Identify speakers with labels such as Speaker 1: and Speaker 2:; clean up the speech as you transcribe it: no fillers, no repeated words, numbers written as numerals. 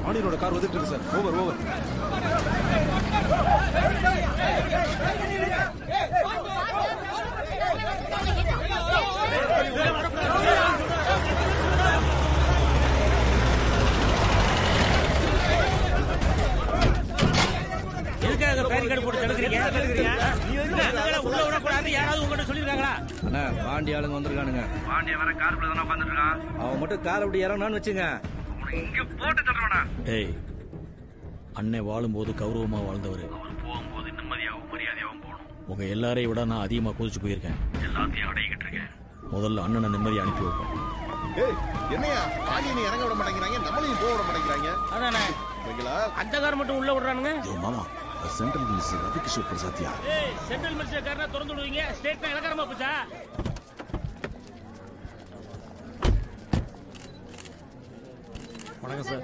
Speaker 1: ஆணியனோட car வந்துட்டு இருக்கு sir. Over over.
Speaker 2: Pandi ஆளுங்க வந்திருக்கானுங்க.
Speaker 3: பாண்டிய வர காருக்குள்ள தானே உட்கார்ந்துட்டு இருக்கான்.
Speaker 2: அவன் மட்டும் கார் அப்படி இறங்கணும்னு வச்சுங்க.
Speaker 3: இங்க போட்டு தள்ளுவானா?
Speaker 4: ஏய், அண்ணே வாழும்போது கௌரவமா வாழ்ந்தவர்.
Speaker 3: அவர் போகும்போது நிம்மதியாகவும் மரியாதையாகவும் போகணும்.
Speaker 4: உங்க எல்லாரையும் விட நான் அதிகமா குதிச்சு போயிருக்கேன்.
Speaker 3: எல்லாத்தையும் அடையிக்கிட்டு இருக்கேன்.
Speaker 4: முதல்ல அண்ணனை நிம்மதி அனுப்பி வைப்பேன்.
Speaker 1: என்னையா பாண்டியனை இறங்க விட மாட்டேங்கிறாங்க, நம்மளையும் போக விட மாட்டேங்கிறாங்க.
Speaker 5: அதானே அந்த கார் மட்டும் உள்ள விடுறானுங்க.
Speaker 1: மாமா central minister Ravikishore பிரசாத்யா.
Speaker 5: Central minister காரனா திறந்து விடுவீங்க. ஸ்டேட்னா இலக்காரமா போச்சா?
Speaker 4: வணக்கம் சார்.